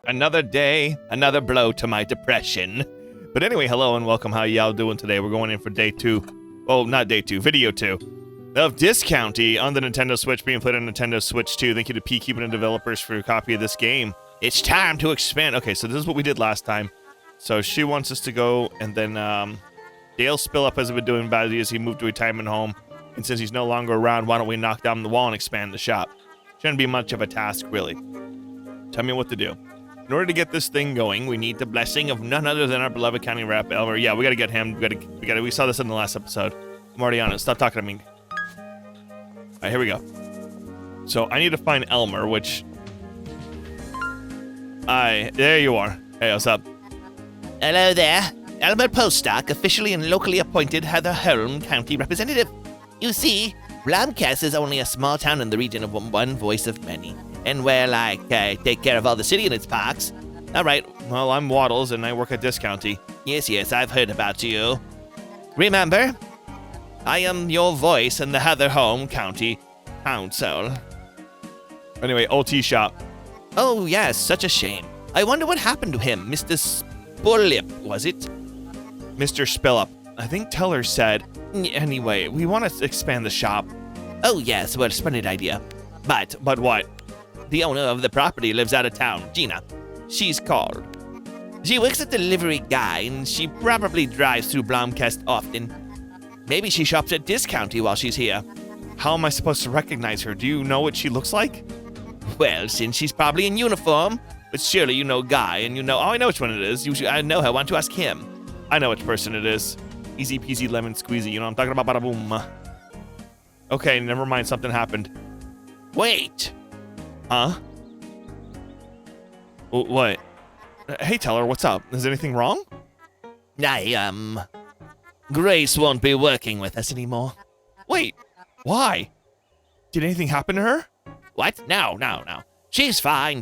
Another day, another blow to my depression. But anyway, hello and welcome. How y'all doing today? We're going in for day 2. Oh, not day 2, video 2 of Discounty on the Nintendo Switch, being played on Nintendo Switch 2. Thank you to Peakeeping and developers for a copy of this game. It's time to expand. Okay, so this is what we did last time. So she wants us to go, and then Dale Spillup has been doing badly as he moved to a retirement home. And since he's no longer around, why don't we knock down the wall and expand the shop? Shouldn't be much of a task, really. Tell me what to do. In order to get this thing going, we need the blessing of none other than our beloved county rep, Elmer. Yeah, we gotta get him. We saw this in the last episode. I'm already on it. Stop talking to me. All right, here we go. So I need to find Elmer, which... there you are. Hey, what's up? Hello there. Elmer Postock, officially and locally appointed Heatherholm County representative. You see, Blomcast is only a small town in the region of one voice of many. And where, I take care of all the city and its parks. All right, well, I'm Waddles, and I work at Discounty. Yes, I've heard about you. Remember, I am your voice in the Heatherholm County Council. Anyway, OT shop. Oh, yes, such a shame. I wonder what happened to him, Mr. Spurlip, was it? Mr. Spillup. I think Teller said. Anyway, we want to expand the shop. Oh, yes, well, splendid idea. But what? The owner of the property lives out of town, Gina. She's called. She works at the delivery guy, and she probably drives through Blomcast often. Maybe she shops at Discounty while she's here. How am I supposed to recognize her? Do you know what she looks like? Well, since she's probably in uniform, but surely you know Guy, and you know... Oh, I know which one it is. I know her. Why don't you ask him? I know which person it is. Easy peasy lemon squeezy. You know what I'm talking about? Bada boom. Okay, never mind. Something happened. Wait. Huh? What? Hey, Teller, what's up? Is anything wrong? Grace won't be working with us anymore. Wait, why? Did anything happen to her? What? No. She's fine.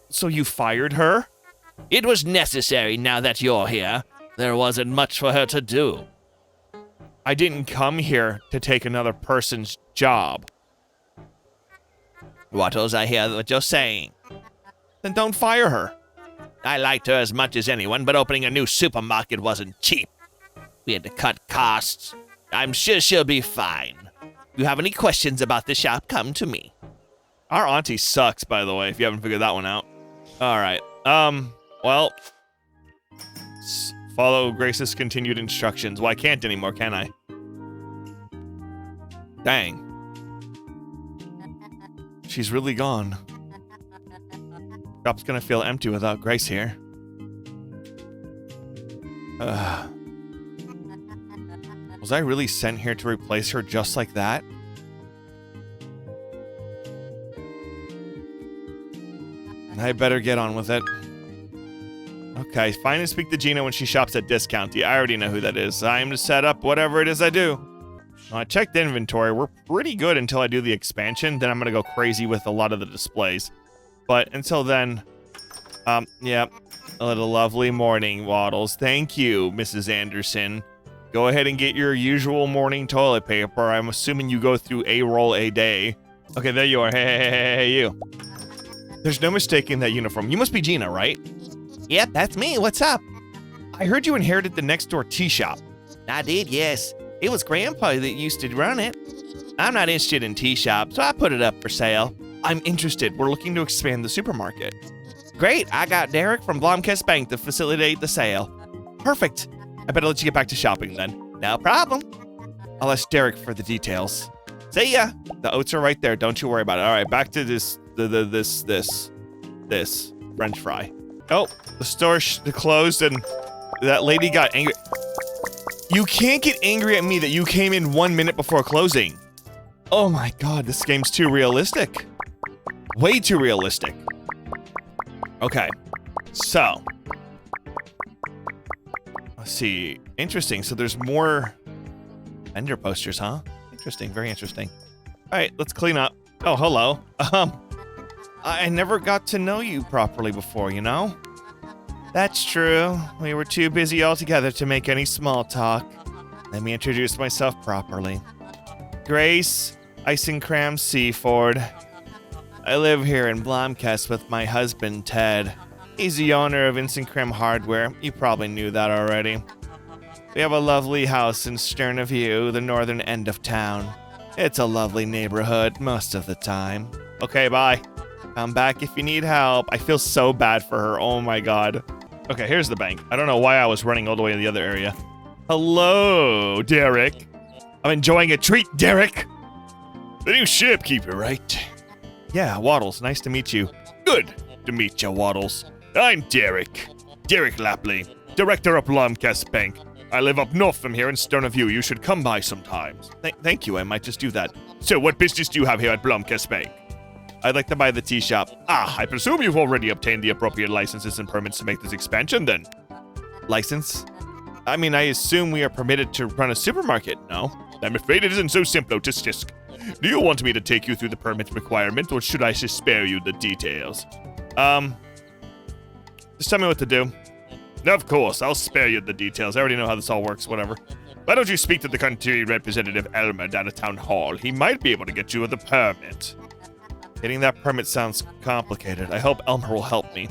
So you fired her? It was necessary now that you're here. There wasn't much for her to do. I didn't come here to take another person's job. Waddles, I hear what you're saying. Then don't fire her. I liked her as much as anyone, but opening a new supermarket wasn't cheap. We had to cut costs. I'm sure she'll be fine. If you have any questions about the shop, come to me. Our auntie sucks, by the way, if you haven't figured that one out. All right. Well, follow Grace's continued instructions. Well, I can't anymore, can I? Dang. She's really gone. Shop's gonna feel empty without Grace here. Was I really sent here to replace her just like that? I better get on with it. Okay, find and speak to Gina when she shops at Discounty. I already know who that is. I am to set up whatever it is I do. Well, I checked inventory. We're pretty good until I do the expansion. Then I'm going to go crazy with a lot of the displays. But until then, yeah, a little lovely morning, Waddles. Thank you, Mrs. Anderson. Go ahead and get your usual morning toilet paper. I'm assuming you go through a roll a day. Okay, there you are. Hey, you. There's no mistaking that uniform. You must be Gina, right? Yep, that's me. What's up? I heard you inherited the next door tea shop. I did, yes. It was Grandpa that used to run it. I'm not interested in tea shops, so I put it up for sale. I'm interested. We're looking to expand the supermarket. Great. I got Derek from Blomcast Bank to facilitate the sale. Perfect. I better let you get back to shopping then. No problem. I'll ask Derek for the details. See ya. The oats are right there. Don't you worry about it. All right, back to this French fry. Oh, the store closed and that lady got angry. You can't get angry at me that you came in 1 minute before closing. Oh my God, this game's too realistic. Way too realistic. Okay, so. Let's see. Interesting, so there's more vendor posters, huh? Interesting, very interesting. All right, let's clean up. Oh, hello. I never got to know you properly before, you know? That's true. We were too busy altogether to make any small talk. Let me introduce myself properly. Grace Icencram Seaford. I live here in Blomkest with my husband, Ted. He's the owner of Instant Creme Hardware. You probably knew that already. We have a lovely house in Sternaview, the northern end of town. It's a lovely neighborhood most of the time. Okay, bye. Come back if you need help. I feel so bad for her. Oh my god. Okay, here's the bank. I don't know why I was running all the way to the other area. Hello, Derek. I'm enjoying a treat, Derek. The new shopkeeper, right? Yeah, Waddles. Nice to meet you. Good to meet you, Waddles. I'm Derek. Derek Lapley, director of Blomkest Bank. I live up north from here in Sternaview. You should come by sometimes. Thank you. I might just do that. So, what business do you have here at Blomkest Bank? I'd like to buy the tea shop. Ah, I presume you've already obtained the appropriate licenses and permits to make this expansion, then. License? I mean, I assume we are permitted to run a supermarket, no? I'm afraid it isn't so simple, tisk. Do you want me to take you through the permit requirement, or should I just spare you the details? Just tell me what to do. Of course, I'll spare you the details. I already know how this all works, whatever. Why don't you speak to the country representative Elmer down at Town Hall? He might be able to get you the permit. Getting that permit sounds complicated. I hope Elmer will help me.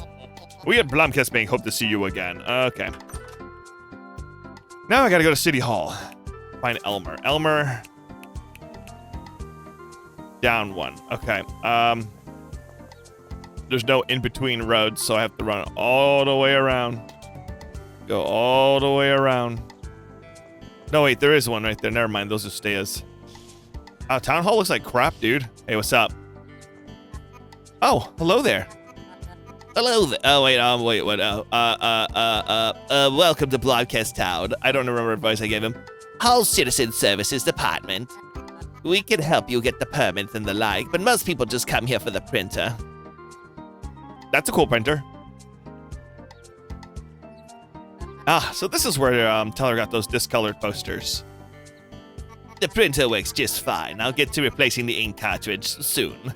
We at Blomkest Bank hope to see you again. Okay. Now I gotta go to City Hall. Find Elmer. Elmer. Down one. Okay. There's no in-between roads, so I have to run all the way around. Go all the way around. No, wait, there is one right there. Never mind, those are stairs. Town Hall looks like crap, dude. Hey, what's up? Oh, hello there. Hello there. Oh, wait, what? Welcome to Blomkest Town. I don't remember what advice I gave him. Hall Citizen Services Department. We can help you get the permits and the like, but most people just come here for the printer. That's a cool printer. So this is where Teller got those discolored posters. The printer works just fine. I'll get to replacing the ink cartridge soon.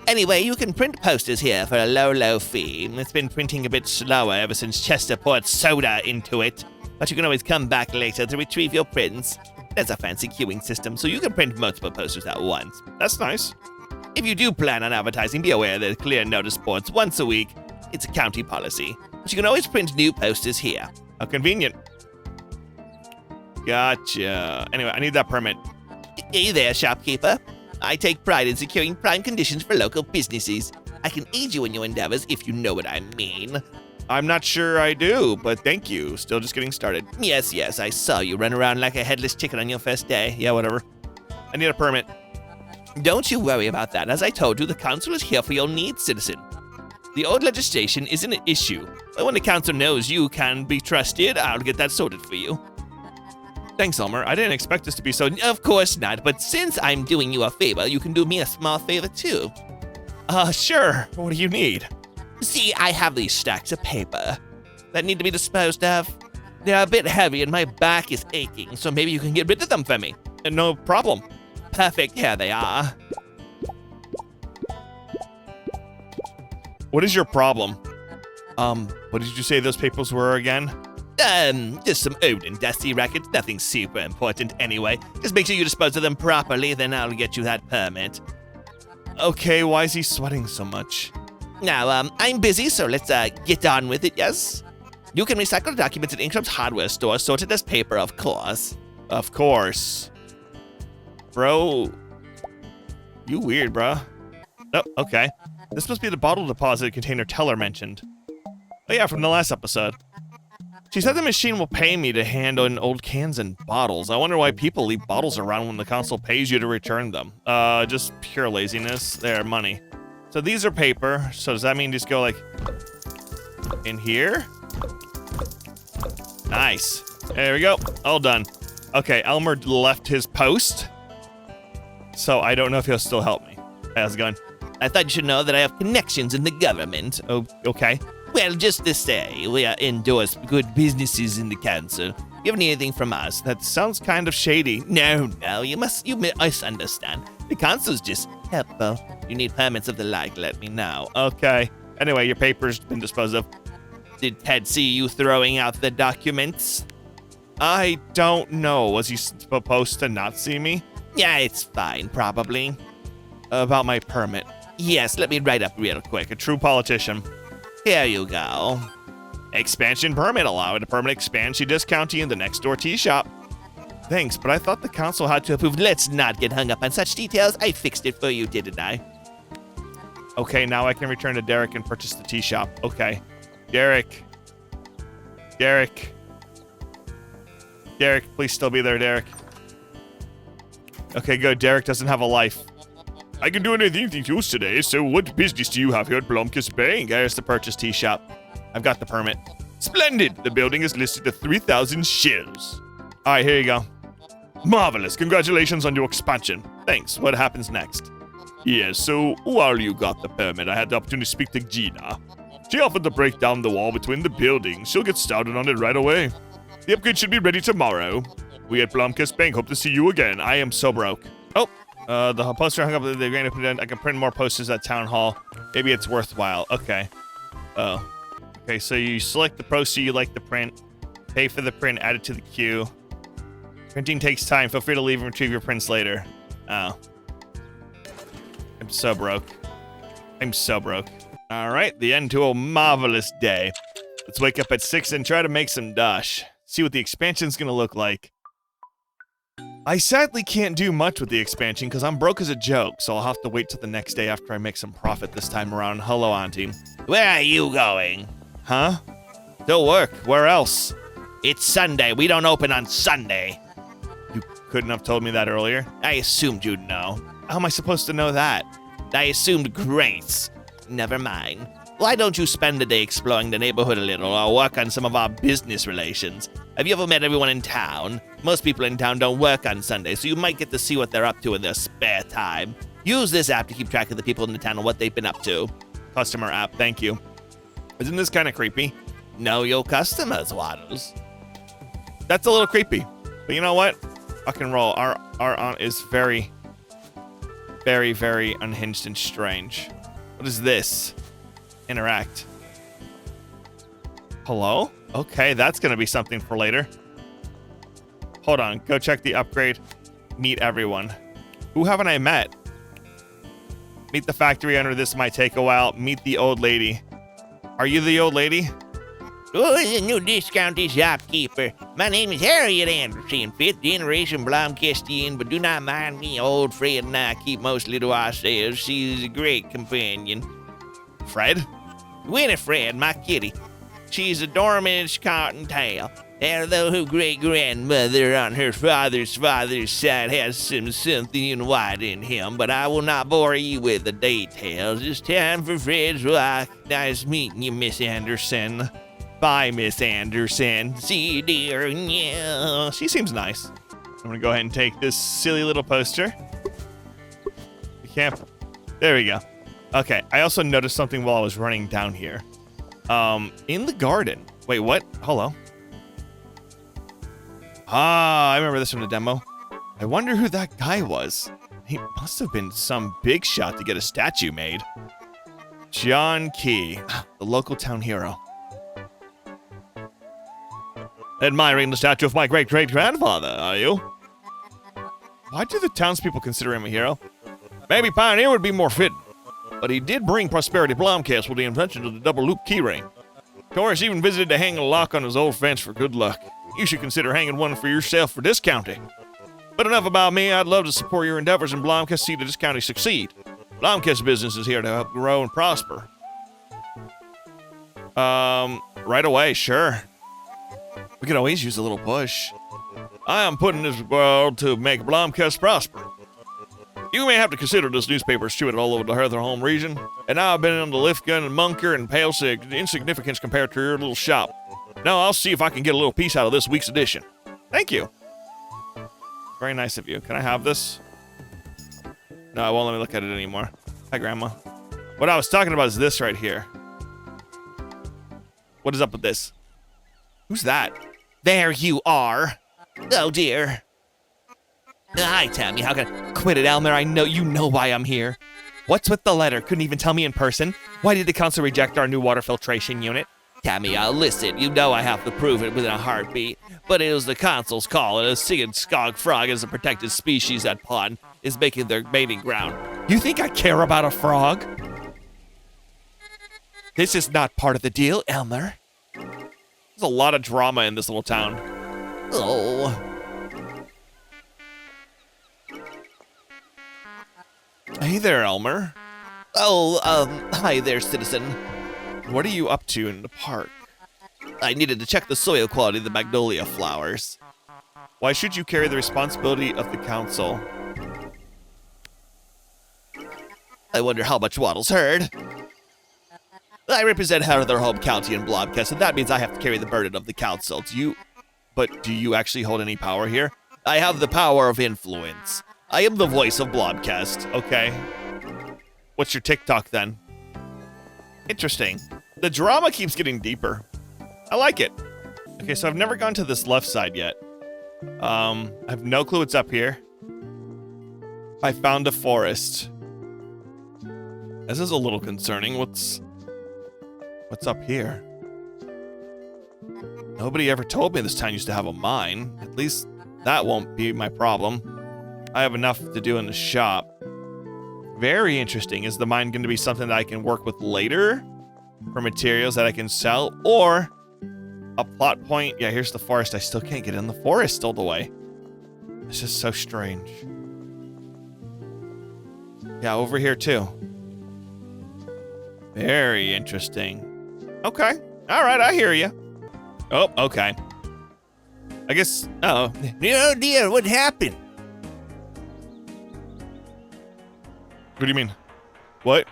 Anyway, you can print posters here for a low fee. It's been printing a bit slower ever since Chester poured soda into it, but you can always come back later to retrieve your prints. There's a fancy queuing system, so you can print multiple posters at once. That's nice. If you do plan on advertising, be aware there's clear notice boards once a week. It's a county policy, but you can always print new posters here. How convenient. Gotcha. Anyway, I need that permit. Hey there, shopkeeper. I take pride in securing prime conditions for local businesses. I can aid you in your endeavors if you know what I mean. I'm not sure I do, but thank you. Still just getting started. Yes, I saw you run around like a headless chicken on your first day. Yeah, whatever. I need a permit. Don't you worry about that. As I told you, the council is here for your needs, citizen. The old legislation isn't an issue, but when the council knows you can be trusted, I'll get that sorted for you. Thanks, Elmer. I didn't expect this to be so... Of course not, but since I'm doing you a favor, you can do me a small favor too. Sure. What do you need? See, I have these stacks of paper that need to be disposed of. They're a bit heavy and my back is aching, so maybe you can get rid of them for me. No problem. Perfect, here they are. What is your problem? What did you say those papers were again? Just some old and dusty records, nothing super important anyway. Just make sure you dispose of them properly, then I'll get you that permit. Okay, why is he sweating so much? Now, I'm busy, so let's, get on with it, yes? You can recycle the documents at Income's hardware store, sorted as paper, of course. Of course. Bro. You weird, bro. Oh, okay. This must be the bottle deposit container Teller mentioned. Oh yeah, from the last episode. She said the machine will pay me to hand in old cans and bottles. I wonder why people leave bottles around when the council pays you to return them. Just pure laziness. There, money. So these are paper. So does that mean just go like in here? Nice. There we go. All done. Okay, Elmer left his post. So I don't know if he'll still help me. How's it going? I thought you should know that I have connections in the government. Oh, okay. Well, just to say, we endorse good businesses in the council. You ever need anything from us? That sounds kind of shady. No, you misunderstand. The council's just helpful. You need permits of the like, let me know. Okay. Anyway, your paper's been disposed of. Did Ted see you throwing out the documents? I don't know. Was he supposed to not see me? Yeah, it's fine, probably. About my permit. Yes, let me write up real quick. A true politician. Here you go. Expansion permit. Allowed a permanent expansion discounty in the next door tea shop. Thanks, but I thought the council had to approve. Let's not get hung up on such details. I fixed it for you, didn't I? Okay, now I can return to Derek and purchase the tea shop. Okay. Derek, please still be there, Derek. Okay, good. Derek doesn't have a life. I can do anything else today, so what business do you have here at Blomkus Bank? There's the purchase tea shop. I've got the permit. Splendid! The building is listed at 3,000 shares. All right, here you go. Marvelous. Congratulations on your expansion. Thanks. What happens next? Yes, so while you got the permit, I had the opportunity to speak to Gina. She offered to break down the wall between the buildings. She'll get started on it right away. The upgrade should be ready tomorrow. We at Blomkus Bank hope to see you again. I am so broke. Oh, the poster hung up. They're going to put in. I can print more posters at Town Hall. Maybe it's worthwhile. Okay. Oh. Okay, so you select the poster you like to print. Pay for the print. Add it to the queue. Printing takes time. Feel free to leave and retrieve your prints later. Oh. I'm so broke. All right, the end to a marvelous day. Let's wake up at 6 and try to make some dash. See what the expansion's gonna look like. I sadly can't do much with the expansion because I'm broke as a joke, so I'll have to wait till the next day after I make some profit this time around. Hello, Auntie. Where are you going? Huh? Still work. Where else? It's Sunday. We don't open on Sunday. You couldn't have told me that earlier. I assumed you'd know. How am I supposed to know that? I assumed grace. Never mind. Why don't you spend the day exploring the neighborhood a little or work on some of our business relations? Have you ever met everyone in town? Most people in town don't work on Sunday, so you might get to see what they're up to in their spare time. Use this app to keep track of the people in the town and what they've been up to. Customer app, thank you. Isn't this kind of creepy? Know your customers, Waddles. That's a little creepy. But you know what? Rock and roll. Our aunt is very, very, very unhinged and strange. What is this? Interact. Hello? Okay, that's gonna be something for later. Hold on, go check the upgrade. Meet everyone. Who haven't I met? Meet the factory owner. This might take a while. Meet the old lady. Are you the old lady? Oh, the new discounty shopkeeper. My name is Harriet Anderson, 5th generation Blomkistian, but do not mind me. Old Fred and I keep mostly to ourselves. She's a great companion. Fred? Winifred, my kitty. She's a dormish cottontail. Although her great-grandmother on her father's side has some something white in him, but I will not bore you with the details. It's time for Fred's walk. Nice meeting you, Miss Anderson. Bye, Miss Anderson. See you, dear. Yeah. She seems nice. I'm gonna go ahead and take this silly little poster. You can't. There we go. Okay, I also noticed something while I was running down here. In the garden. Wait, what? Hello. Ah, I remember this from the demo. I wonder who that guy was. He must have been some big shot to get a statue made. John Key, the local town hero. Admiring the statue of my great-great-grandfather, are you? Why do the townspeople consider him a hero? Maybe Pioneer would be more fitting. But he did bring prosperity to Blomcast with the invention of the double-loop keyring. Taurus even visited to hang a lock on his old fence for good luck. You should consider hanging one for yourself for discounting. But enough about me. I'd love to support your endeavors in Blomcast, see the discounting succeed. Blomcast business is here to help grow and prosper. Right away, sure. We could always use a little push. I am putting this world to make Blomcast prosper. You may have to consider this newspaper distributed all over the Heatherholm region, and I've been in the Lithgun and Munker and pale insignificance compared to your little shop. Now I'll see if I can get a little piece out of this week's edition. Thank you. Very nice of you. Can I have this? No, it won't let me look at it anymore. Hi, Grandma. What I was talking about is this right here. What is up with this? Who's that? There you are. Oh, dear. Hi, Tammy. How can I... Quit it, Elmer. I know you know why I'm here. What's with the letter? Couldn't even tell me in person. Why did the council reject our new water filtration unit? Tammy, I'll listen. You know I have to prove it within a heartbeat. But it was the council's call, and a singing skog frog is a protected species that pond is making their mating ground. You think I care about a frog? This is not part of the deal, Elmer. There's a lot of drama in this little town. Oh. Hey there, Elmer. Oh, hi there, citizen. What are you up to in the park? I needed to check the soil quality of the magnolia flowers. Why should you carry the responsibility of the council? I wonder how much Waddles heard. I represent their home county in Blobcast, and that means I have to carry the burden of the council. But do you actually hold any power here? I have the power of influence. I am the voice of Blobcast. Okay. What's your TikTok then? Interesting. The drama keeps getting deeper. I like it. Okay, so I've never gone to this left side yet. I have no clue what's up here. I found a forest. This is a little concerning. What's up here? Nobody ever told me this town used to have a mine. At least that won't be my problem. I have enough to do in the shop. Very interesting. Is the mine going to be something that I can work with later for materials that I can sell, or a plot point? Yeah, here's the forest. I still can't get in the forest all the way. This is so strange. Yeah, over here too. Very interesting. Okay. All right, I hear you. Oh, okay. I guess, oh. Oh dear, what happened? What do you mean? What?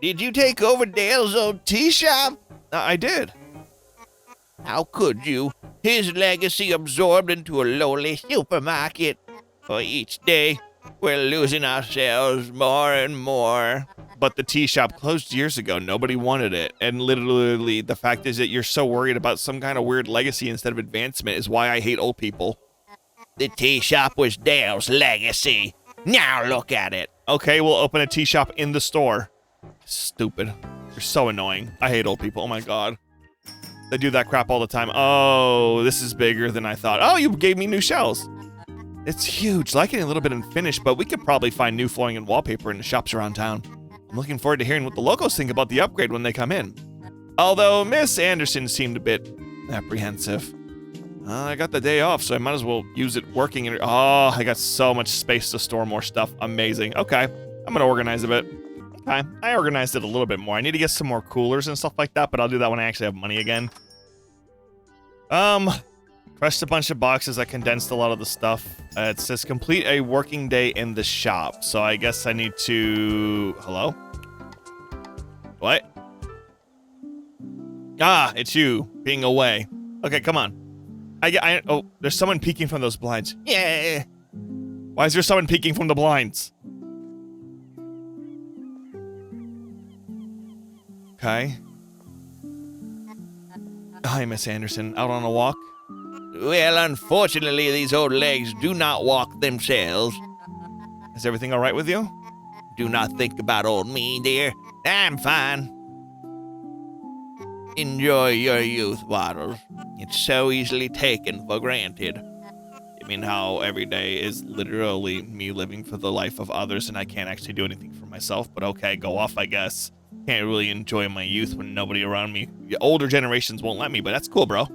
Did you take over Dale's old tea shop? I did. How could you? His legacy absorbed into a lowly supermarket. For each day, we're losing ourselves more and more. But the tea shop closed years ago. Nobody wanted it. And literally, the fact is that you're so worried about some kind of weird legacy instead of advancement is why I hate old people. The tea shop was Dale's legacy. Now look at it. Okay, we'll open a tea shop in the store. Stupid. You're so annoying. I hate old people. Oh my god. They do that crap all the time. Oh, this is bigger than I thought. Oh, you gave me new shells. It's huge. Liking it a little bit unfinished, but we could probably find new flooring and wallpaper in the shops around town. I'm looking forward to hearing what the locals think about the upgrade when they come in. Although Miss Anderson seemed a bit apprehensive. I got the day off, so I might as well use it working. Oh, I got so much space to store more stuff. Amazing. Okay, I'm gonna organize a bit. Okay, I organized it a little bit more. I need to get some more coolers and stuff like that, but I'll do that when I actually have money again. Crushed a bunch of boxes. I condensed a lot of the stuff. It says complete a working day in the shop, so I guess I need to... Hello? What? Ah, it's you being away. Okay, come on. Oh, there's someone peeking from those blinds. Yeah. Why is there someone peeking from the blinds? Okay. Hi, Miss Anderson. Out on a walk? Well, unfortunately, these old legs do not walk themselves. Is everything all right with you? Do not think about old me, dear. I'm fine. Enjoy your youth, Waddles. It's so easily taken for granted. I mean, how every day is literally me living for the life of others and I can't actually do anything for myself, but okay, go off, I guess. Can't really enjoy my youth when nobody around me. The older generations won't let me, but that's cool, bro.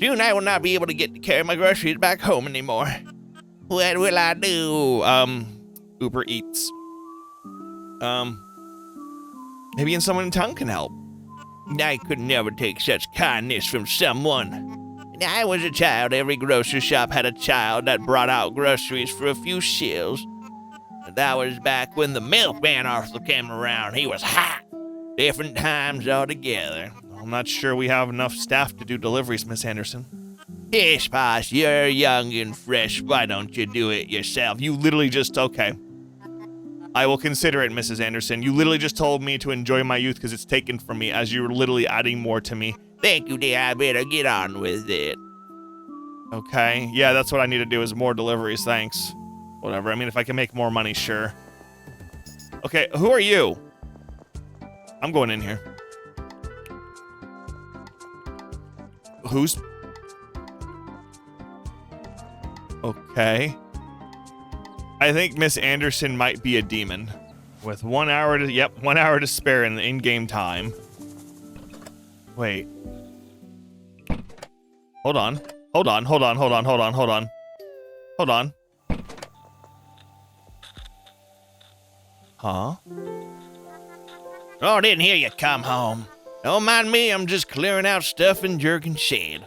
Soon I will not be able to get to carry my groceries back home anymore. What will I do? Uber Eats. Maybe someone in town can help. I could never take such kindness from someone. When I was a child, every grocery shop had a child that brought out groceries for a few shills. And that was back when the milkman also came around. He was hot. Different times altogether. I'm not sure we have enough staff to do deliveries, Miss Anderson. Yes, boss, you're young and fresh. Why don't you do it yourself? You literally just... Okay. I will consider it, Mrs. Anderson. You literally just told me to enjoy my youth because it's taken from me, as you're literally adding more to me. Thank you, dear. I better get on with it. Okay. Yeah, that's what I need to do is more deliveries. Thanks. Whatever. I mean, if I can make more money, sure. Okay, who are you? I'm going in here. who's... Okay. I think Miss Anderson might be a demon. With 1 hour to... Yep, 1 hour to spare in the in-game time. Wait. Hold on. Hold on. Hold on. Hold on. Hold on. Hold on. Hold on. Huh? Oh, I didn't hear you come home. Don't mind me, I'm just clearing out stuff in Jurgen's shed.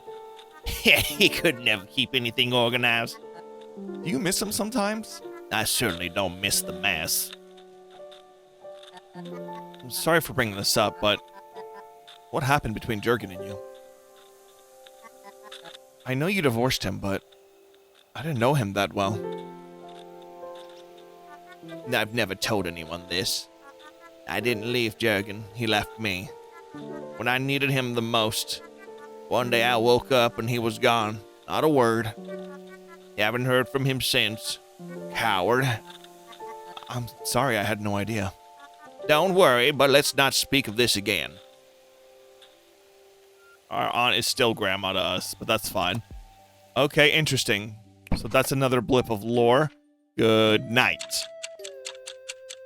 He could never keep anything organized. Do you miss him sometimes? I certainly don't miss the mess. I'm sorry for bringing this up, but what happened between Jurgen and you? I know you divorced him, but I didn't know him that well. I've never told anyone this. I didn't leave Jurgen, he left me. When I needed him the most, one day I woke up and he was gone. Not a word. Haven't heard from him since. Coward. I'm sorry, I had no idea. Don't worry, but let's not speak of this again. Our aunt is still grandma to us, but that's fine. Okay, interesting. So that's another blip of lore. Good night.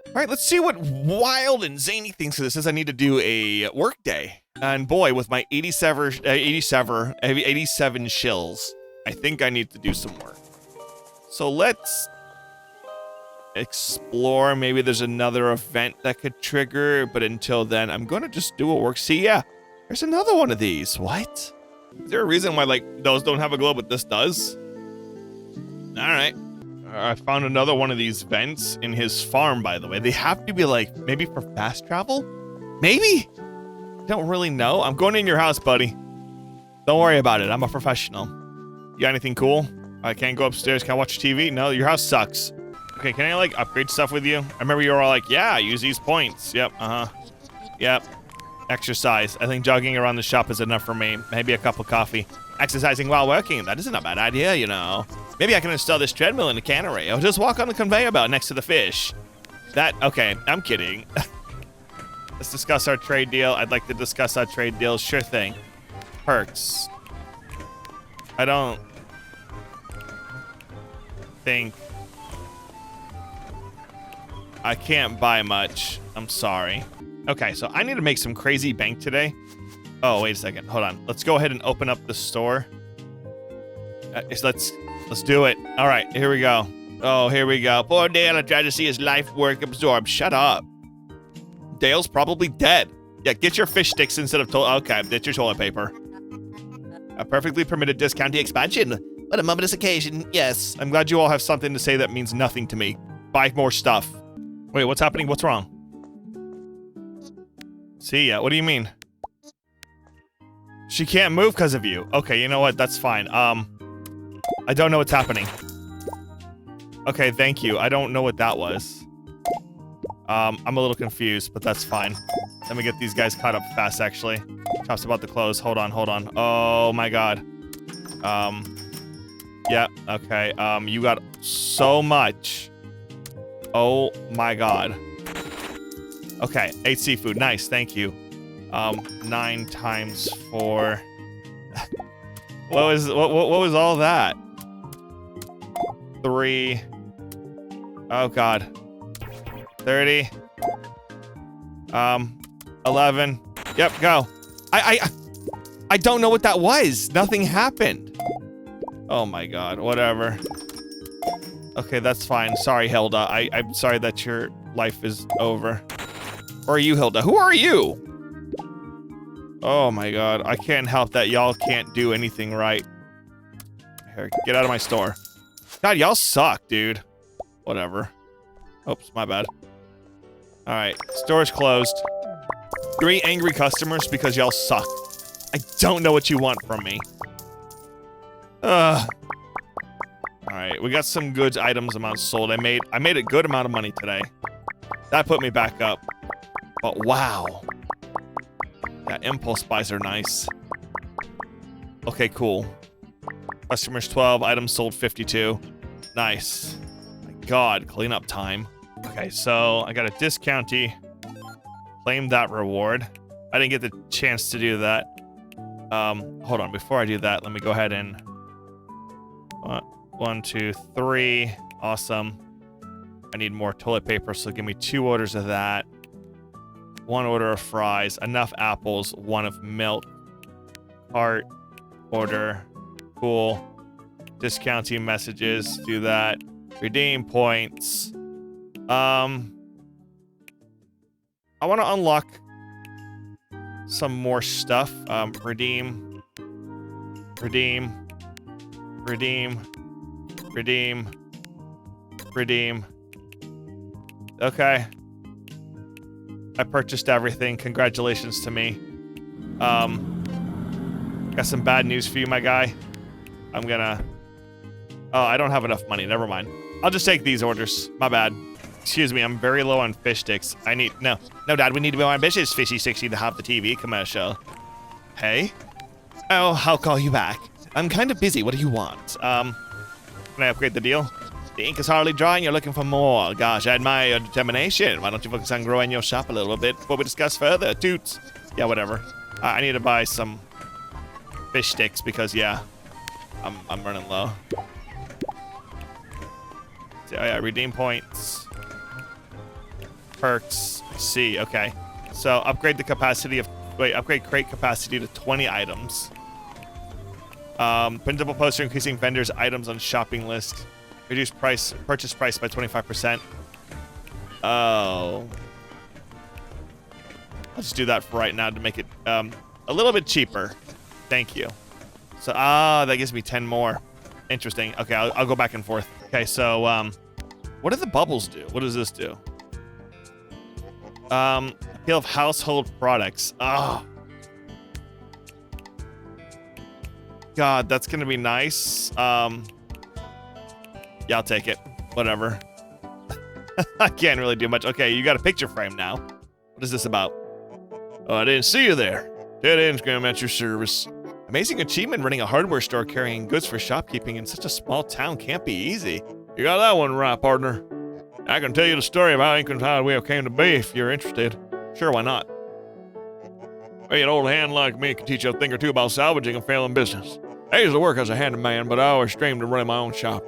All right, let's see what wild and zany thinks of this is. I need to do a work day. And boy, with my 87 shills, I think I need to do some work. So let's explore. Maybe there's another event that could trigger, but until then, I'm going to just do a work. See, yeah, there's another one of these. What? Is there a reason why, like, those don't have a glow, but this does? All right. I found another one of these vents in his farm, by the way. They have to be, like, maybe for fast travel? Maybe? Don't really know. I'm going in your house, buddy. Don't worry about it. I'm a professional. You got anything cool? I can't go upstairs. Can I watch TV? No, your house sucks. Okay, can I, like, upgrade stuff with you? I remember you were all like, yeah, use these points. Yep, Yep. Exercise. I think jogging around the shop is enough for me. Maybe a cup of coffee. Exercising while working. That isn't a bad idea, you know. Maybe I can install this treadmill in the cannery. I'll just walk on the conveyor belt next to the fish. Okay, I'm kidding. Let's discuss our trade deal. I'd like to discuss our trade deal. Sure thing. Perks. I don't think I can't buy much. I'm sorry. Okay, so I need to make some crazy bank today. Oh, wait a second. Hold on. Let's go ahead and open up the store. Let's do it. All right, here we go. Oh, here we go. Poor Dale, I tried to see his life work absorbed. Shut up. Dale's probably dead. Yeah, get your fish sticks instead of okay, get your toilet paper. A perfectly permitted discount expansion. What a momentous occasion, yes. I'm glad you all have something to say that means nothing to me. Buy more stuff. Wait, what's happening? What's wrong? See ya. What do you mean? She can't move because of you. Okay, you know what? That's fine. I don't know what's happening. Okay, thank you. I don't know what that was. I'm a little confused, but that's fine. Let me get these guys caught up fast, actually. Talks about the clothes. Hold on, hold on. Oh my god. Yeah, okay. You got so much. Oh my god. Okay, 8 seafood. Nice, thank you. 9 times 4. What was all that? 3. Oh god. 30. 11. Yep, go. I don't know what that was. Nothing happened. Oh my god, whatever. Okay, that's fine. Sorry, Hilda. I'm sorry that your life is over. Or are you, Hilda? Who are you? Oh my god, I can't help that y'all can't do anything right. Here, get out of my store. God, y'all suck, dude. Whatever. Oops, my bad. Alright, store's closed. 3 angry customers because y'all suck. I don't know what you want from me. Alright, we got some goods items amounts sold. I made a good amount of money today. That put me back up. But wow. Yeah, impulse buys are nice. Okay, cool. Customers 12, items sold 52. Nice. My god, cleanup time. Okay, so I got a discounty. Claim that reward. I didn't get the chance to do that. Hold on. Before I do that, let me go ahead and 1, 2, 3. Awesome. I need more toilet paper, so give me 2 orders of that. 1 order of fries. Enough apples. 1 of milk. Cart. Order. Cool. Discounting messages. Do that. Redeem points. I want to unlock some more stuff. Redeem. Redeem. Redeem. Redeem. Redeem. Okay. I purchased everything. Congratulations to me. Got some bad news for you, my guy. I'm gonna... Oh, I don't have enough money. Never mind. I'll just take these orders. My bad. Excuse me, I'm very low on fish sticks. I need... No, Dad, we need to be more ambitious, Fishy 60, to have the TV commercial. Hey? Oh, I'll call you back. I'm kind of busy. What do you want? Can I upgrade the deal? The ink is hardly dry and you're looking for more. Gosh, I admire your determination. Why don't you focus on growing your shop a little bit before we discuss further? Toots. Yeah, whatever. I need to buy some fish sticks because, yeah, I'm running low. So, oh, yeah, redeem points. Perks. C. Okay. So, upgrade the capacity of... Wait, upgrade crate capacity to 20 items. Printable poster increasing vendors' items on shopping list. Reduce purchase price by 25%. Oh. I'll just do that for right now to make it a little bit cheaper. Thank you. So, that gives me 10 more. Interesting. Okay, I'll go back and forth. Okay, so, what do the bubbles do? What does this do? Appeal of household products. Oh. God, that's gonna be nice. Yeah, I'll take it. Whatever. I can't really do much. Okay, you got a picture frame now. What is this about? Oh, I didn't see you there. Dead Engram at your service. Amazing achievement running a hardware store carrying goods for shopkeeping in such a small town can't be easy. You got that one right, partner. I can tell you the story of how Ink and Highway came to be if you're interested. Sure, why not? Hey, an old hand like me can teach you a thing or two about salvaging a failing business. I used to work as a handyman, but I always dreamed of running my own shop.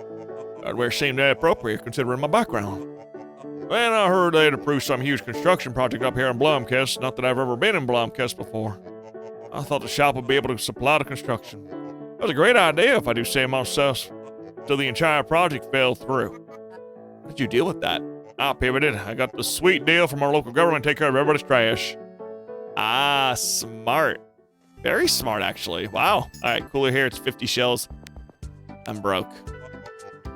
Hardware seemed appropriate considering my background. When I heard they'd approved some huge construction project up here in Blomkist, not that I've ever been in Blomkist before. I thought the shop would be able to supply the construction. It was a great idea if I do say myself, till the entire project fell through. How did you deal with that? I pivoted. I got the sweet deal from our local government to take care of everybody's trash. Ah, smart. Very smart, actually. Wow. All right, cooler here. It's 50 shells. I'm broke.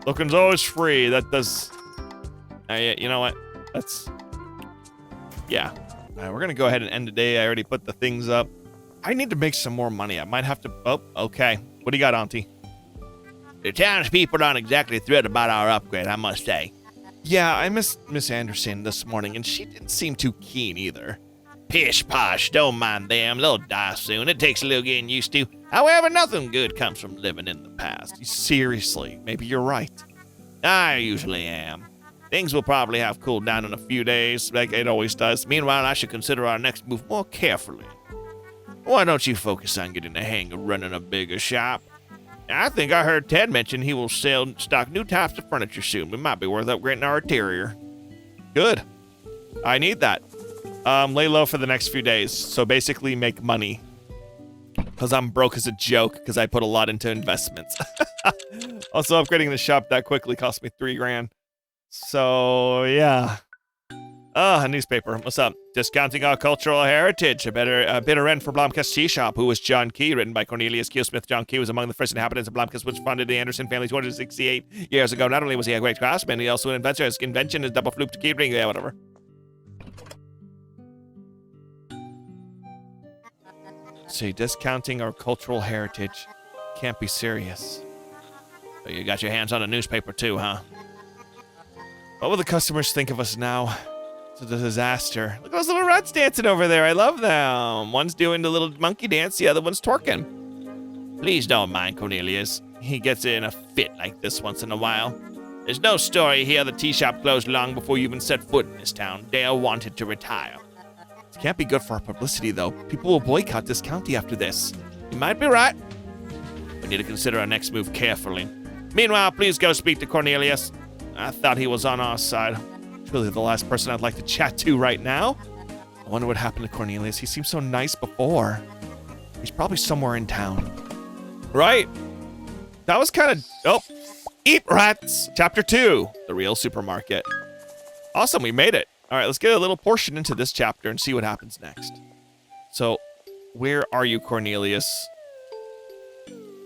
Looking's always free. That does... yeah, you know what? That's... Yeah. All right, we're going to go ahead and end the day. I already put the things up. I need to make some more money. I might have to... Oh, okay. What do you got, Auntie? The townspeople aren't exactly thrilled about our upgrade, I must say. Yeah, I missed Miss Anderson this morning, and she didn't seem too keen either. Pish posh, don't mind them. They'll die soon. It takes a little getting used to. However, nothing good comes from living in the past. Seriously, maybe you're right. I usually am. Things will probably have cooled down in a few days, like it always does. Meanwhile, I should consider our next move more carefully. Why don't you focus on getting the hang of running a bigger shop? I think I heard Ted mention he will stock new types of furniture soon. It might be worth upgrading our interior. Good. I need that. Lay low for the next few days. So basically make money. Because I'm broke as a joke because I put a lot into investments. Also, upgrading the shop that quickly cost me $3 grand. So, yeah. A newspaper. What's up? Discounting our cultural heritage. A bitter end for Blomkist Tea Shop. Who was John Key? Written by Cornelius Keelsmith. John Key was among the first inhabitants of Blomkist, which founded the Anderson family 268 years ago. Not only was he a great craftsman, he also an inventor. His invention is double-flooped key ring. Yeah, whatever. See, discounting our cultural heritage. Can't be serious. So you got your hands on a newspaper too, huh? What will the customers think of us now? It's a disaster. Look at those little rats dancing over there. I love them. One's doing the little monkey dance. The other one's twerking. Please don't mind Cornelius. He gets in a fit like this once in a while. There's no story here. The tea shop closed long before you even set foot in this town. Dale wanted to retire. It can't be good for our publicity, though. People will boycott this county after this. You might be right. We need to consider our next move carefully. Meanwhile, please go speak to Cornelius. I thought he was on our side. Really the last person I'd like to chat to right now. I wonder what happened to Cornelius. He seemed so nice before. He's probably somewhere in town. Right? That was kind of... Oh. Eat rats! Chapter 2. The real supermarket. Awesome, we made it. All right, let's get a little portion into this chapter and see what happens next. So, where are you, Cornelius?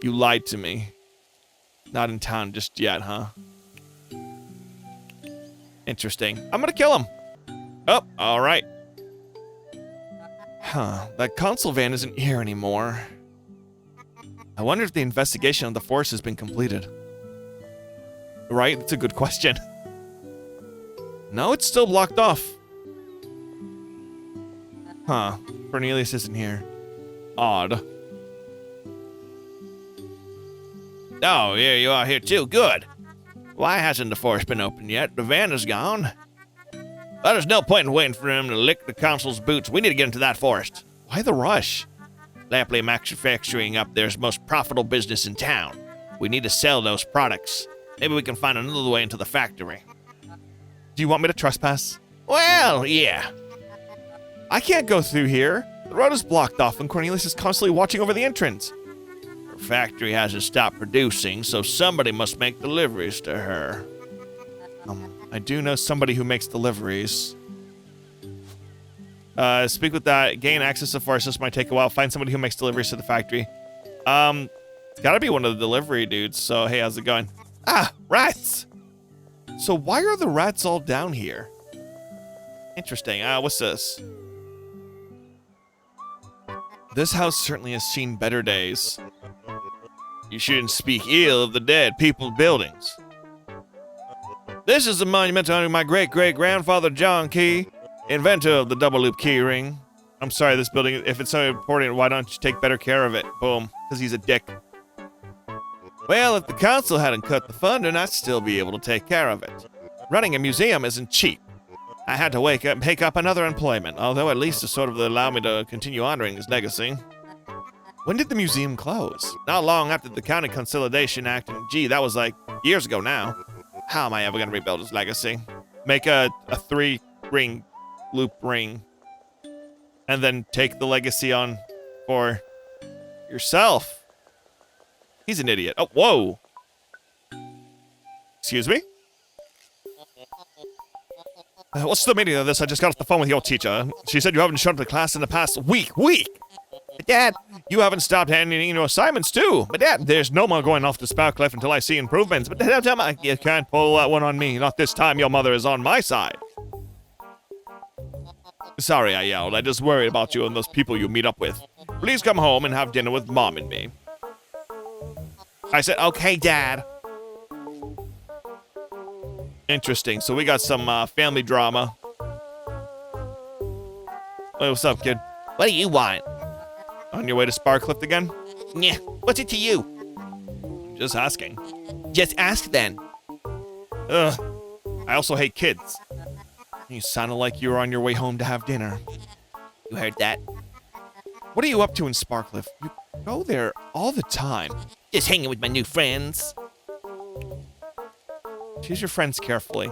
You lied to me. Not in town just yet, huh? Interesting. I'm gonna kill him. Oh, all right. Huh, that console van isn't here anymore. I wonder if the investigation of the force has been completed. Right? That's a good question. No, it's still blocked off. Huh, Cornelius isn't here. Odd. Oh, yeah, you are here too. Good. Why hasn't the force been opened yet? The van is gone. Well, there's no point in waiting for him to lick the consul's boots. We need to get into that forest. Why the rush? Lampley manufacturing up there's most profitable business in town. We need to sell those products. Maybe we can find another way into the factory. Do you want me to trespass? Well, yeah. I can't go through here. The road is blocked off and Cornelius is constantly watching over the entrance. Her factory hasn't stopped producing, so somebody must make deliveries to her. I do know somebody who makes deliveries. Speak with that. Gain access to force. This might take a while. Find somebody who makes deliveries to the factory. It's gotta be one of the delivery dudes. So, hey, how's it going? Ah, rats! So why are the rats all down here? Interesting. What's this? This house certainly has seen better days. You shouldn't speak ill of the dead people's buildings. This is a monument to my great-great-grandfather John Key, inventor of the double-loop key ring. I'm sorry, this building, if it's so important, why don't you take better care of it? Boom. Because he's a dick. Well, if the council hadn't cut the funding, I'd still be able to take care of it. Running a museum isn't cheap. I had to take up another employment, although at least to sort of allow me to continue honoring his legacy. When did the museum close? Not long after the County Consolidation Act, and gee, that was like years ago now. How am I ever going to rebuild his legacy? Make a 3-ring loop ring, and then take the legacy on for yourself. He's an idiot. Oh, whoa. Excuse me? What's the meaning of this? I just got off the phone with your teacher. She said you haven't shown up to class in the past week. But Dad, you haven't stopped handing in your assignments too. But Dad, there's no more going off to Sparkcliff until I see improvements. But Dad, you can't pull that one on me. Not this time. Your mother is on my side. Sorry I yelled. I just worried about you and those people you meet up with. Please come home and have dinner with Mom and me. I said, okay, Dad. Interesting. So we got some family drama. Hey, what's up, kid? What do you want? On your way to Sparkcliff again? Yeah, what's it to you? Just asking. Just ask then. Ugh. I also hate kids. You sounded like you were on your way home to have dinner. You heard that? What are you up to in Sparkcliff? You go there all the time. Just hanging with my new friends. Choose your friends carefully.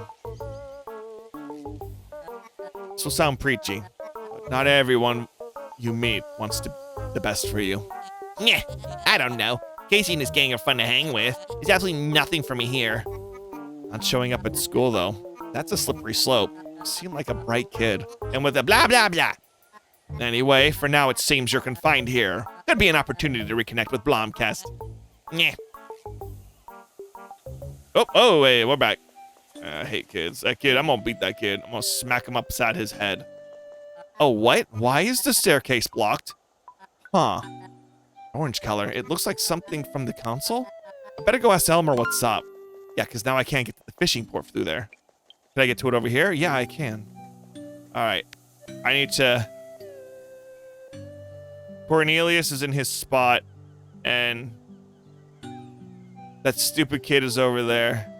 This will sound preachy, but not everyone you meet wants the best for you. Yeah, I don't know. Casey and his gang are fun to hang with. There's absolutely nothing for me here. Not showing up at school, though. That's a slippery slope. You seem like a bright kid. And with a blah, blah, blah. Anyway, for now it seems you're confined here. There'd be an opportunity to reconnect with Blomcast. Yeah. Oh, wait, we're back. I hate kids. That kid, I'm gonna beat that kid. I'm gonna smack him upside his head. Oh, what? Why is the staircase blocked? Huh. Orange color. It looks like something from the council? I better go ask Elmer what's up. Yeah, because now I can't get to the fishing port through there. Can I get to it over here? Yeah, I can. Alright. I need to... Cornelius is in his spot, and... that stupid kid is over there.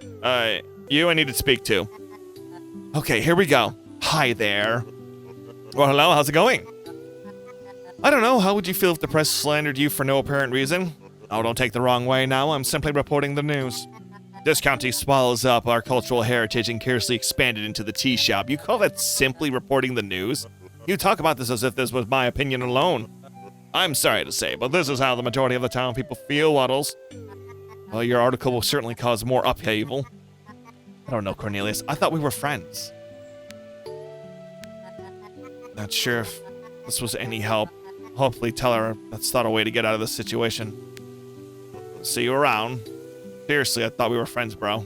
Alright. You I need to speak to. Okay, here we go. Hi there. Well, hello, how's it going? I don't know, how would you feel if the press slandered you for no apparent reason? Oh, don't take the wrong way now, I'm simply reporting the news. This county swallows up our cultural heritage and carelessly expanded into the tea shop. You call that simply reporting the news? You talk about this as if this was my opinion alone. I'm sorry to say, but this is how the majority of the town people feel, Waddles. Well, your article will certainly cause more upheaval. I don't know, Cornelius. I thought we were friends. Not sure if this was any help. Hopefully tell her that's not a way to get out of this situation. See you around. Seriously, I thought we were friends, bro.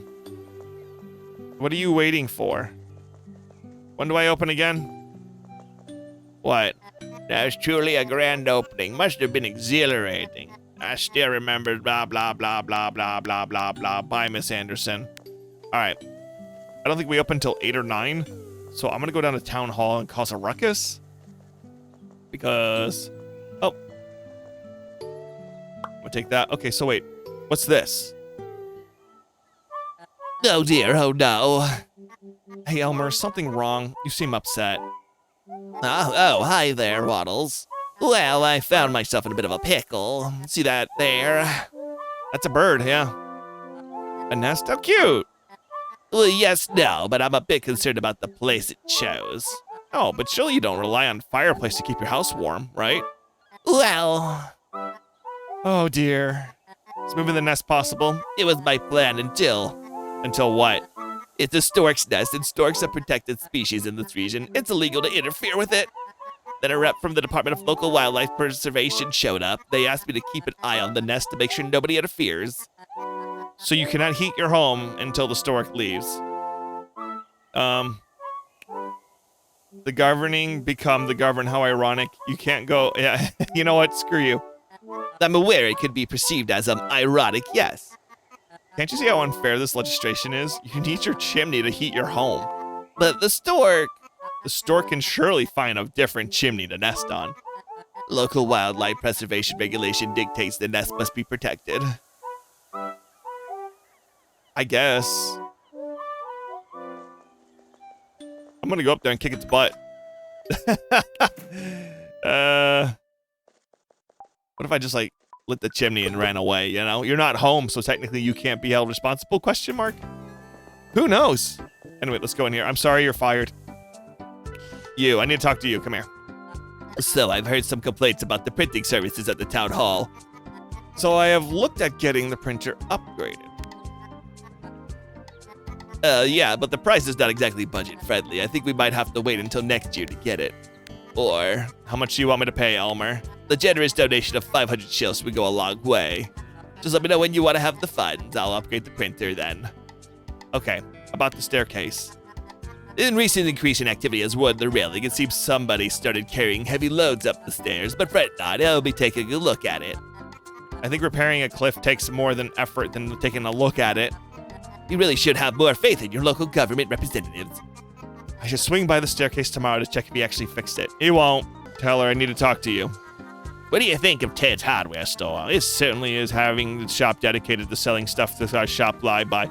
What are you waiting for? When do I open again? What? That was truly a grand opening. Must have been exhilarating. I still remember blah, blah, blah, blah, blah, blah, blah, blah. Bye, Miss Anderson. All right. I don't think we open until 8 or 9. So I'm going to go down to Town Hall and cause a ruckus. Because... Oh. I'm going to take that. Okay, so wait. What's this? Oh dear, oh no. Hey, Elmer, is something wrong? You seem upset. Oh, hi there, Waddles. Well, I found myself in a bit of a pickle. See that there? That's a bird, yeah. A nest? How cute. Well, yes, no, but I'm a bit concerned about the place it chose. Oh, but surely you don't rely on fireplace to keep your house warm, right? Well... Oh, dear. Is moving the nest possible? It was my plan until... Until what? It's a stork's nest, and storks are protected species in this region. It's illegal to interfere with it. Then a rep from the Department of Local Wildlife Preservation showed up. They asked me to keep an eye on the nest to make sure nobody interferes. So you cannot heat your home until the stork leaves. The governing become the govern. How ironic. You can't go... Yeah, you know what? Screw you. I'm aware it could be perceived as ironic, yes. Can't you see how unfair this legislation is? You need your chimney to heat your home. But the stork... The stork can surely find a different chimney to nest on. Local wildlife preservation regulation dictates the nest must be protected. I guess. I'm gonna go up there and kick its butt. What if I just, like, lit the chimney and ran away, you know? You're not home, so technically you can't be held responsible, question mark? Who knows? Anyway, let's go in here. I'm sorry, you're fired. You, I need to talk to you. Come here. So I've heard some complaints about the printing services at the town hall. So I have looked at getting the printer upgraded. Yeah, but the price is not exactly budget-friendly. I think we might have to wait until next year to get it. Or... How much do you want me to pay, Elmer? The generous donation of 500 shills would go a long way. Just let me know when you want to have the funds. I'll upgrade the printer then. Okay, about the staircase. In recent increase in activity has warned the railing, it seems somebody started carrying heavy loads up the stairs, but fret not, I'll be taking a look at it. I think repairing a cliff takes more than effort than taking a look at it. You really should have more faith in your local government representatives. I should swing by the staircase tomorrow to check if he actually fixed it. He won't. Tell her I need to talk to you. What do you think of Ted's hardware store? It certainly is having the shop dedicated to selling stuff that our shop lie by.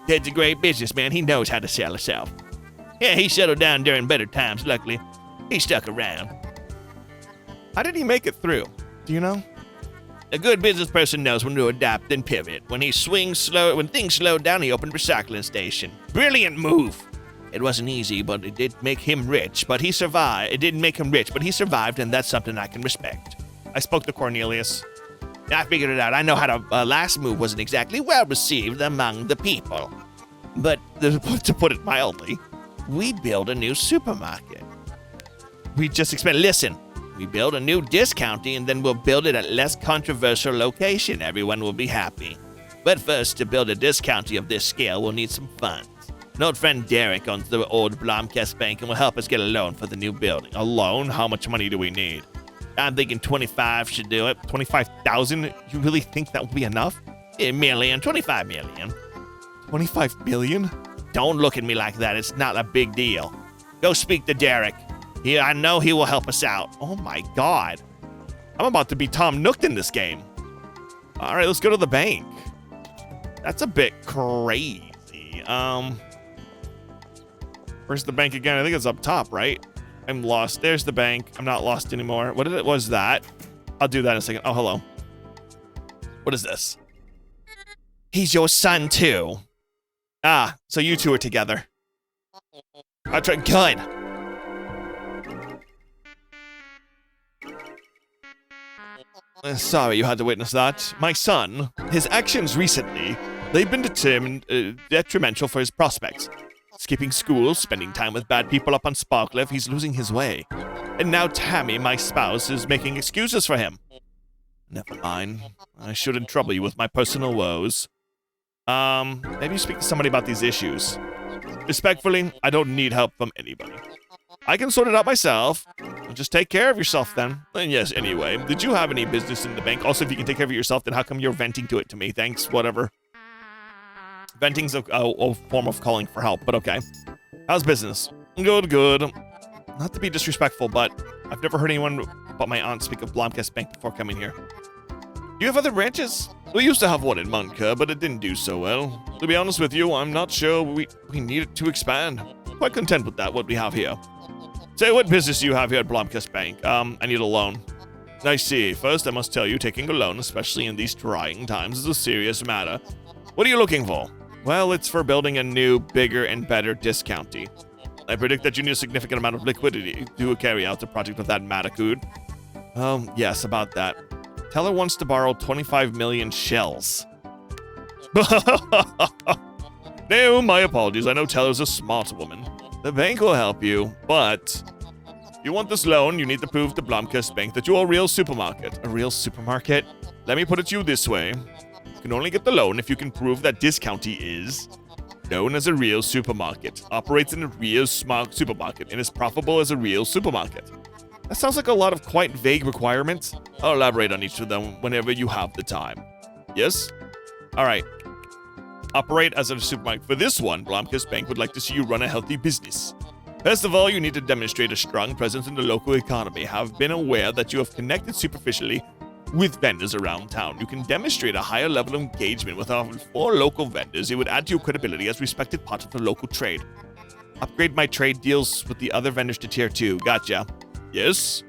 Ted's a great businessman. He knows how to sell himself. Yeah, he settled down during better times, luckily. He stuck around. How did he make it through? Do you know? A good business person knows when to adapt and pivot. When things slowed down, he opened a recycling station. Brilliant move. It wasn't easy, but it did make him rich. But he survived. It didn't make him rich, but he survived, and that's something I can respect. I spoke to Cornelius. I figured it out. I know how to. Last move wasn't exactly well received among the people. But to put it mildly, we build a new supermarket. We just expand. Listen, we build a new discounty and then we'll build it at less controversial location. Everyone will be happy. But first, to build a discounty of this scale, we'll need some funds. An old friend Derek owns the old Blomkest Bank and will help us get a loan for the new building. A loan? How much money do we need? I'm thinking 25 should do it. 25,000? You really think that would be enough? $1 million, 25 million. 25 billion? Don't look at me like that. It's not a big deal. Go speak to Derek. I know he will help us out. Oh my god. I'm about to be Tom Nook in this game. All right, let's go to the bank. That's a bit crazy. Where's the bank again? I think it's up top, right? I'm lost. There's the bank. I'm not lost anymore. What was that? I'll do that in a second. Oh, hello. What is this? He's your son, too. Ah, so you two are together. I tried. Good. Sorry you had to witness that. My son, his actions recently, they've been determined detrimental for his prospects. Skipping school, spending time with bad people up on Sparkliff, he's losing his way. And now Tammy, my spouse, is making excuses for him. Never mind. I shouldn't trouble you with my personal woes. Maybe you speak to somebody about these issues. Respectfully, I don't need help from anybody. I can sort it out myself. Just take care of yourself then. And yes, anyway, did you have any business in the bank? Also, if you can take care of it yourself, then how come you're venting to it to me? Thanks, whatever. Venting's a form of calling for help, but okay. How's business? Good, good. Not to be disrespectful, but I've never heard anyone but my aunt speak of Blomkest Bank before coming here. Do you have other branches? We used to have one in Munka, but it didn't do so well. To be honest with you, I'm not sure we need it to expand. Quite content with that, what we have here. Say, what business do you have here at Blomkest Bank? I need a loan. I see. First, I must tell you, taking a loan, especially in these trying times, is a serious matter. What are you looking for? Well, it's for building a new, bigger, and better discounty. I predict that you need a significant amount of liquidity to carry out the project of that magnitude. Yes, about that. Teller wants to borrow 25 million shells. No, my apologies. I know Teller's a smart woman. The bank will help you, but if you want this loan, you need to prove to Blomkest Bank that you're a real supermarket. A real supermarket? Let me put it to you this way. You can only get the loan if you can prove that Discounty is known as a real supermarket, operates in a real smart supermarket, and is profitable as a real supermarket. That sounds like a lot of quite vague requirements. I'll elaborate on each of them whenever you have the time. Yes? Alright. Operate as a supermarket. For this one, Blomkest Bank would like to see you run a healthy business. First of all, you need to demonstrate a strong presence in the local economy. Have been aware that you have connected superficially with vendors around town. You can demonstrate a higher level of engagement with our 4 local vendors. It would add to your credibility as respected part of the local trade. Upgrade my trade deals with the other vendors to tier 2. Gotcha. Yes.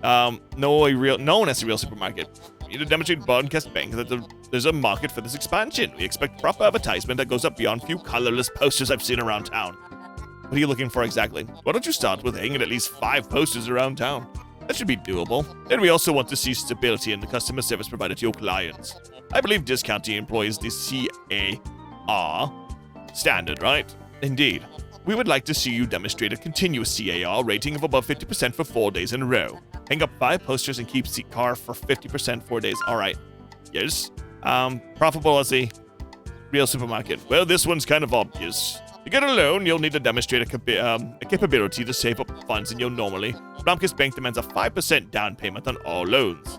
No one as a real supermarket. You need to demonstrate Blomkest Bank that there's a market for this expansion. We expect proper advertisement that goes up beyond few colorless posters I've seen around town. What are you looking for exactly? Why don't you start with hanging at least 5 posters around town? That should be doable. And we also want to see stability in the customer service provided to your clients. I believe Discounty employs the CAR standard, right? Indeed. We would like to see you demonstrate a continuous CAR rating of above 50% for 4 days in a row. Hang up 5 posters and keep CAR for 50% 4 days. All right. Yes. Profitable as a real supermarket. Well, this one's kind of obvious. To get a loan, you'll need to demonstrate a capability to save up funds in your normally. Blomkest Bank demands a 5% down payment on all loans.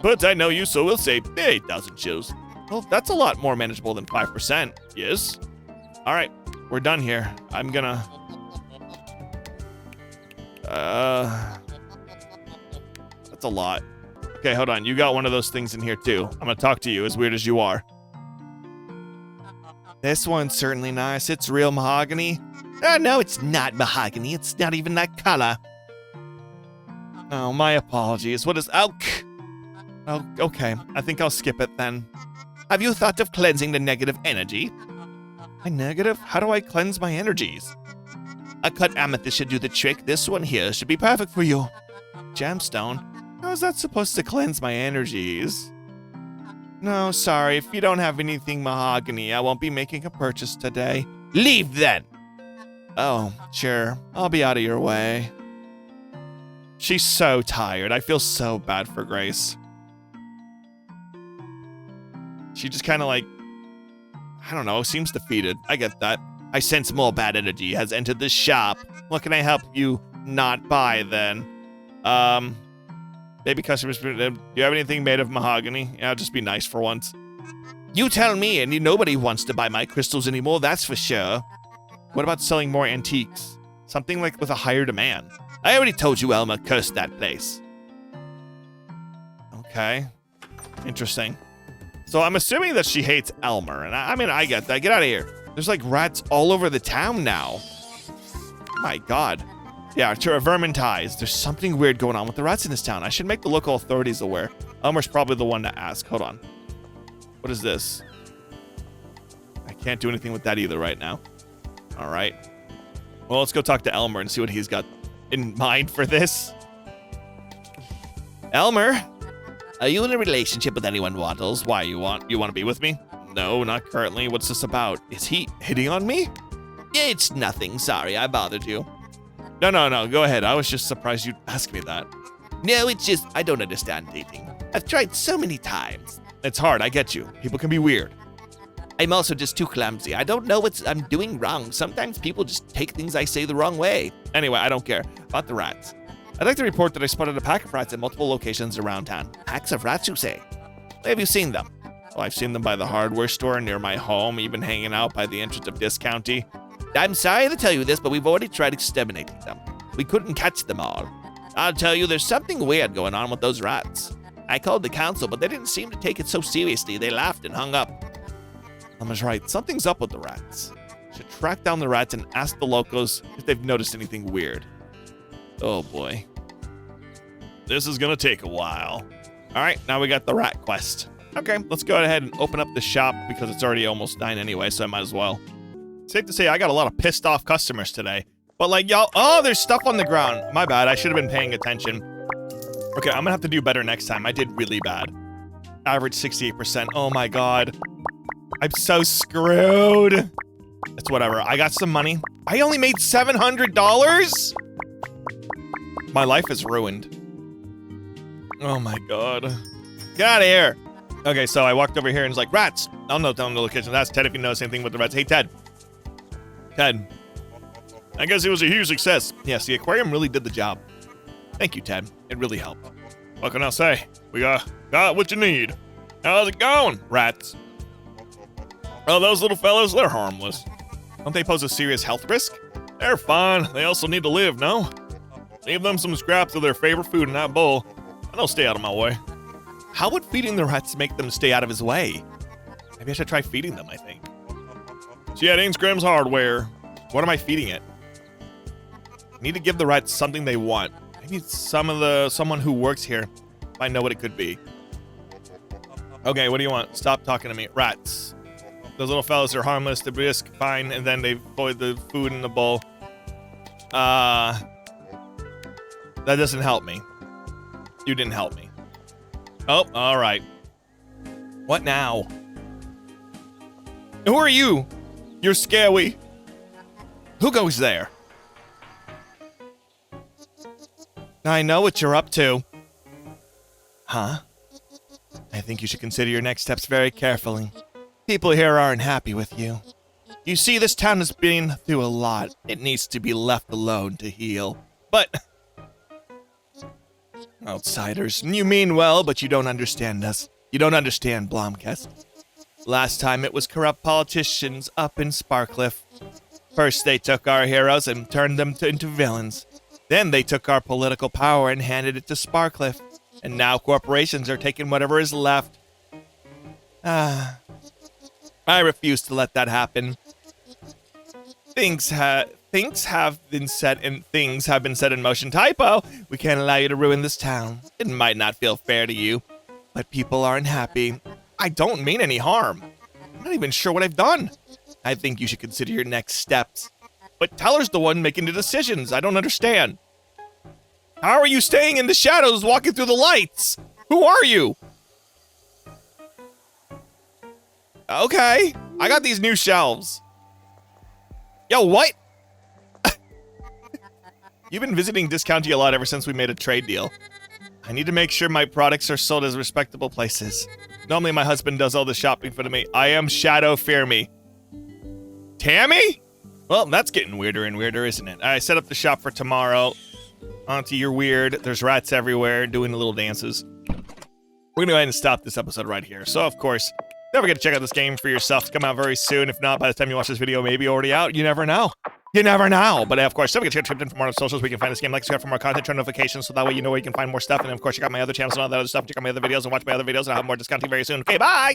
But I know you, so we'll say 8,000 shills. Well, that's a lot more manageable than 5%. Yes? All right. We're done here. I'm gonna... That's a lot. Okay, hold on. You got one of those things in here, too. I'm gonna talk to you, as weird as you are. This one's certainly nice. It's real mahogany. No, it's not mahogany. It's not even that color. Oh, my apologies. What is... Oh, okay. I think I'll skip it then. Have you thought of cleansing the negative energy? My negative? How do I cleanse my energies? A cut amethyst should do the trick. This one here should be perfect for you. Gemstone? How is that supposed to cleanse my energies? No, sorry. If you don't have anything mahogany, I won't be making a purchase today. Leave then! Oh, sure. I'll be out of your way. She's so tired. I feel so bad for Grace. She just kind of like, I don't know, seems defeated. I get that. I sense more bad energy has entered this shop. What can I help you not buy then? Maybe customers, do you have anything made of mahogany? Yeah, just be nice for once. You tell me, and nobody wants to buy my crystals anymore, that's for sure. What about selling more antiques? Something like with a higher demand. I already told you Elma cursed that place. Okay. Interesting. So I'm assuming that she hates Elmer, and I mean, I get that. Get out of here. There's like rats all over the town now. My God. Yeah, vermin ties. There's something weird going on with the rats in this town. I should make the local authorities aware. Elmer's probably the one to ask. Hold on. What is this? I can't do anything with that either right now. All right. Well, let's go talk to Elmer and see what he's got in mind for this. Elmer, Are you in a relationship with anyone, Waddles? why you want to be with me? No, not currently. What's this about? Is he hitting on me? It's nothing. Sorry, I bothered you. No. Go ahead. I was just surprised you'd ask me that. No, it's just I don't understand dating. I've tried so many times. It's hard. I get you. People can be weird. I'm also just too clumsy. I don't know what I'm doing wrong. Sometimes people just take things I say the wrong way. Anyway, I don't care about the rats. I'd like to report that I spotted a pack of rats at multiple locations around town. Packs of rats, you say? Where have you seen them? Well, I've seen them by the hardware store near my home, even hanging out by the entrance of Discounty. I'm sorry to tell you this, but we've already tried exterminating them. We couldn't catch them all. I'll tell you, there's something weird going on with those rats. I called the council, but they didn't seem to take it so seriously. They laughed and hung up. Elmer's right. Something's up with the rats. Should track down the rats and ask the locals if they've noticed anything weird. Oh boy. This is gonna take a while. All right, now we got the rat quest. Okay, let's go ahead and open up the shop because it's already almost 9 anyway, so I might as well. Safe to say I got a lot of pissed off customers today. But like, y'all, oh, there's stuff on the ground. My bad, I should have been paying attention. Okay, I'm gonna have to do better next time. I did really bad. Average 68%, oh my God. I'm so screwed. It's whatever, I got some money. I only made $700? My life is ruined. Oh my God. Get out of here. Okay, so I walked over here and it's like, rats. I'll note down the location. That's Ted if you notice anything with the rats. Hey, Ted. Ted. I guess it was a huge success. Yes, the aquarium really did the job. Thank you, Ted. It really helped. What can I say? We got what you need. How's it going, rats? Oh, those little fellas, they're harmless. Don't they pose a serious health risk? They're fine. They also need to live, no? Leave them some scraps of their favorite food in that bowl, and they'll stay out of my way. How would feeding the rats make them stay out of his way? Maybe I should try feeding them, I think. See at Ingram's Hardware. What am I feeding it? I need to give the rats something they want. Maybe someone who works here might know what it could be. Okay, what do you want? Stop talking to me. Rats. Those little fellas are harmless. They risk fine, and then they put the food in the bowl. That doesn't help me. You didn't help me. Oh, all right. What now? Who are you? You're scary. Who goes there? I know what you're up to. Huh? I think you should consider your next steps very carefully. People here aren't happy with you. You see, this town has been through a lot. It needs to be left alone to heal. But... outsiders, you mean well, but you don't understand us. You don't understand Blomkest. Last time it was corrupt politicians up in Sparkcliff. First they took our heroes and turned them into villains. Then they took our political power and handed it to Sparkcliff. And now corporations are taking whatever is left. I refuse to let that happen. Things have been set in motion. Typo! We can't allow you to ruin this town. It might not feel fair to you, but people aren't happy. I don't mean any harm. I'm not even sure what I've done. I think you should consider your next steps. But Teller's the one making the decisions. I don't understand. How are you staying in the shadows walking through the lights? Who are you? Okay, I got these new shelves. Yo, what? You've been visiting Discounty a lot ever since we made a trade deal. I need to make sure my products are sold as respectable places. Normally my husband does all the shopping for me. I am Shadow, fear me. Tammy? Well, that's getting weirder and weirder, isn't it? I set up the shop for tomorrow. Auntie, you're weird. There's rats everywhere doing the little dances. We're gonna go ahead and stop this episode right here. So, of course, don't forget to check out this game for yourself. It's coming out very soon. If not, by the time you watch this video, maybe already out. You never know. You never know. But of course, don't forget to check out for more on socials. We can find this game, like, subscribe for more content, turn notifications, so that way you know where you can find more stuff. And of course, check out my other channels and all that other stuff. Check out my other videos and watch my other videos, and I'll have more discounting very soon. Okay, bye!